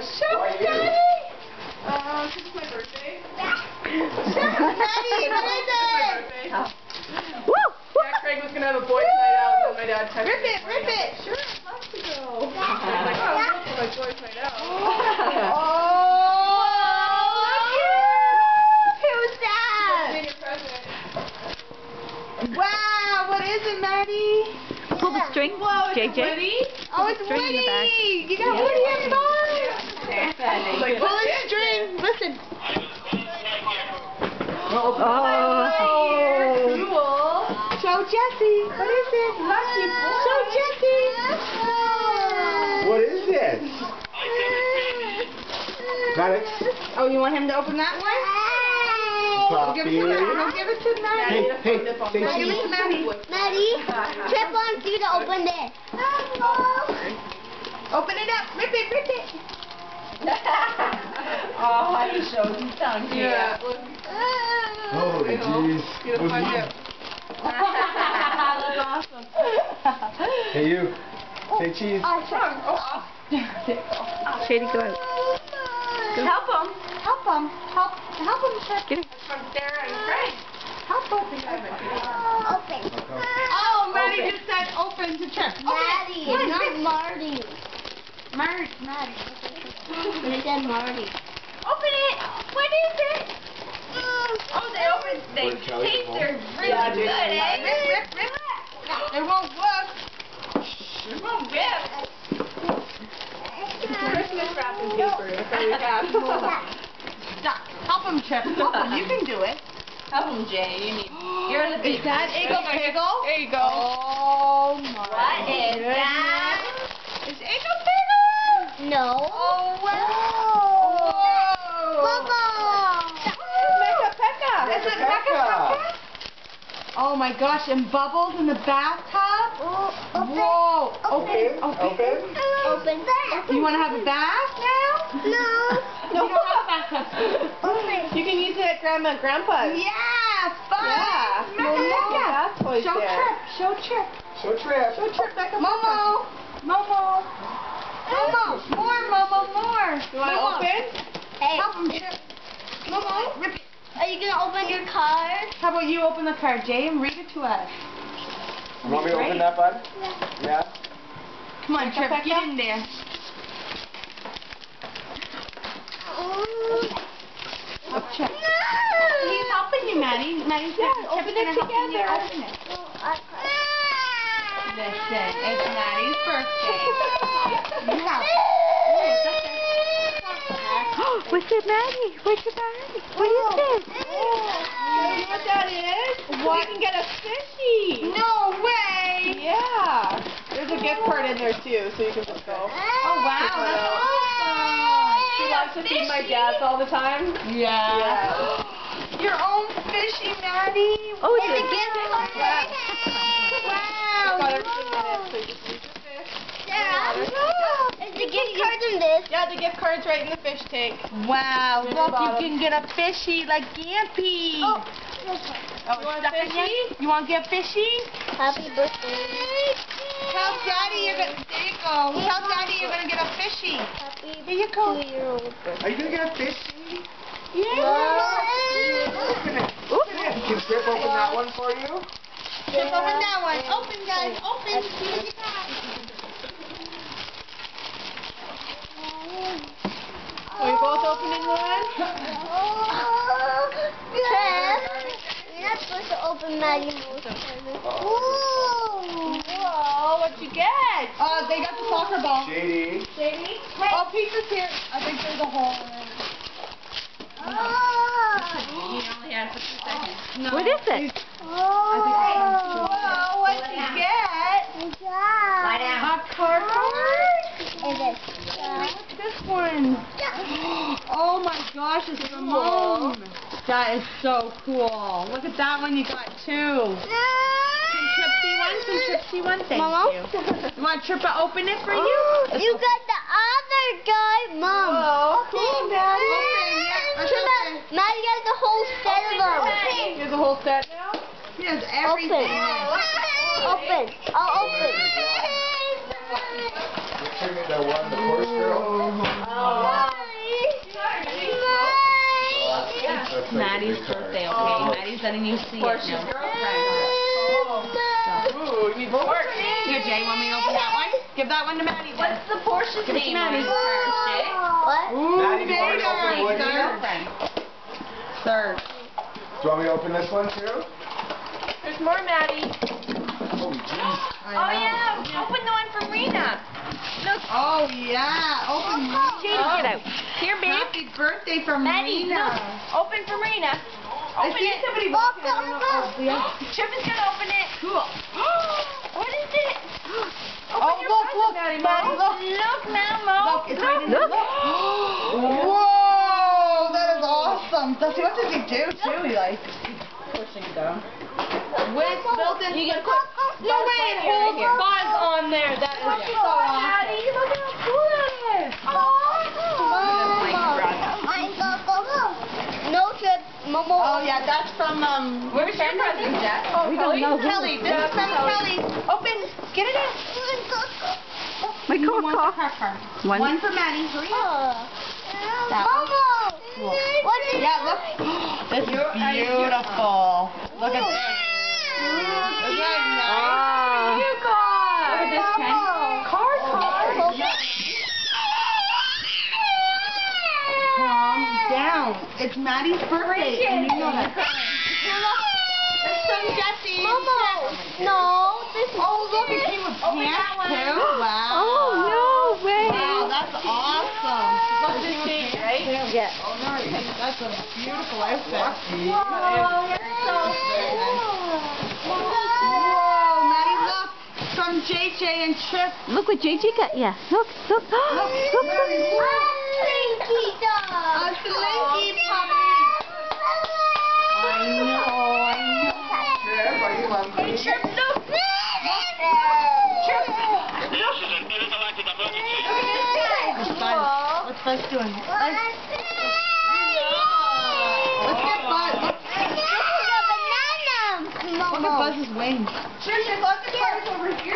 Show me, Daddy! This is my birthday. Daddy, what is it? Woo! Yeah, Craig was going to have a boys' night out, and then my dad texted me. Rip it! Sure, I'd love to go. I'm like, oh, I'm going for my boys' night out. Who's that? Being a present. Wow, what is it, Maddie? Pull the string, Whoa, it's JJ. Woody? Oh, it's string in the back. Woody! You got Woody and Buzz! Like, Pull the string. Listen. Oh. Cool. Show Jessie. What is it? Lucky boy. Show Jessie. What is this? Got it? Oh, you want him to open that one? Puppy. Give it to Maddie. No, give it to Maddie. Hey, say Give it cheese. to Maddie. Maddie, Trip wants you to open this. Open it up. Rip it, rip it. Oh, he shows his tongue. Yeah. Oh, jeez. Get a find out. That's awesome. Hey, you. Say cheese. Shady, go out. Help him. Help him. Help him, Trip. Get it. From Sarah and Craig. Help him. Open. Oh, Maddie just said open to Trip. Maddie, Open. not Marty. Maddie. It said Marty. Open it. What is it? Oh, they taste their Yeah, really good, eh? Rip, rip, rip. It won't work. It won't rip. Christmas wrapping paper. That's all we have. Stop. Help him, Trip. Help him. You can do it. Help him, Jay. You're the big Is that Eggle Piggle? There you go. Oh my. What is that? Is Eggle Piggle? No. Oh Bubble. Is it Pekka? Oh my gosh, and Bubbles in the bathtub? Whoa. Open. Open. Open. You want to have a bath now? No. You don't have a bathtub. Open. You can use it at Grandma and Grandpa's. Yeah, fun. Yeah. Mecca. Toys Show there. Trip. Show Trip. Show Trip. Show Trip, Becca. Momo. Momo. More, Momo, more. You want to Momo. open? Hey, Help him, Trip. Momo, rip it. are you gonna open your card? How about you open the card, Jay, and read it to us? You want me to open that, bud? Yeah. Come on, Trip, get in there. Up, Trip. He's helping you, Maddie. Maddie's open it together. Open it. Listen, it's Maddie's birthday. You help. What's it, Maddie? What's it, Maddie? What is this? You know what that is? What? You can get a fishy. No way! Yeah. There's a gift card in there too, so you can just go. Oh, wow, that's awesome. She loves to feed my dads all the time. Yeah. Your own fishy, Maddie. Oh, it's It's a a gift card. Wow. Got everything in it, so you just use the fish. Sarah, is the gift card in this? Yeah, the gift card's right in the fish tank. Wow, Very look, bottom. you can get a fishy like Gampy. Oh, this one. Oh, You want stuck in fishy? you? You want to get fishy? Happy birthday. Tell Daddy you're gonna. There you go. Tell Daddy you're gonna get a fishy. Happy There you go. 2-year-old birthday. Are you gonna get a fish? Open it. Open it. Can Trip open that one for you? Just open that one. Open, guys. Open. See what you got. Are you both opening one? You're not supposed to open Maggie Moo's present. Whoa, what'd you get? They got the soccer ball. Shady. Sadie? Oh, pizza's here. I think there's a hole in it. He only had for 2 seconds. No. What is it? Whoa, what'd you get? Lie down. A card. What's this one? Oh my gosh, it's Ramon. That is so cool. Look at that one you got too. Some Tripsy one? Some Tripsy one? Thank you. You want Trip to open it for you? You got the other guy, Mom. Oh, Cool, Daddy. Open, yeah. Trip, Maddie has the whole set of them. here's a whole set now. He has everything. Open. I'll open. the one, the Porsche girl. That's like Maddie's a big car. birthday, okay? Maddie's letting you see it Porsche's now. girlfriend. Ooh, you need Porsche. Here, Jay, want me to open that one? Give that one to Maddie. What's the Porsche's Give it to name? Maddie. What? Ooh, Maddie, do you want me to open Vader. Woody? Girlfriend. Third. Do you want me to open this one too? There's more, Maddie. Holy jeez. Oh yeah, open the one from Rena. Look. Oh, yeah. Open Jade, get out. Here, babe. Happy birthday from Maddie, Rena. look. Open from Rena. I Open see it. somebody walking. I don't know. Oh, yeah. Chip is gonna open it. Cool. What is it? Oh, Open your look, present, look, Maddie, Maddie, Mo. look. Look now, Mo. Look, it's right in Look. the Whoa, that is awesome. So, what does he do, too? He, like, pushing it down. With built-in... You can put No way, it holds Buzz on there. That is Look so at that. Maddie, look at how cool that is. No trip, Momo. Oh, yeah, that's from, Where's your present, Jeff? Oh, We don't know who. Kelly. This is from Kelly. Open. Get it in. My Who wants cock. the crack car? One. One for Maddie. Hurry up. Momo. What is Yeah, look. This is beautiful. Look at this. Isn't that nice? Ah. You got. Look at this, Ken. Card. Calm down. It's Maddie's birthday, and you know that. It's from Jesse. Momo. No, this is. Oh, look, it came with pants, too. Wow. Oh, no way. Wow, that's awesome. Look at this thing, right? Yeah. Oh, nice. That's a beautiful outfit. Lucky. Oh, that's so Whoa, Maddie, look. From JJ and Trip. Look what JJ got. Yeah. Look. Look. Look. A Slinky puppy. I know. Trip, are you hungry? Hey, Trip, look. What's Buzz doing? Let's get Buzz. Look at Buzz's wings. There's lots of cards over here.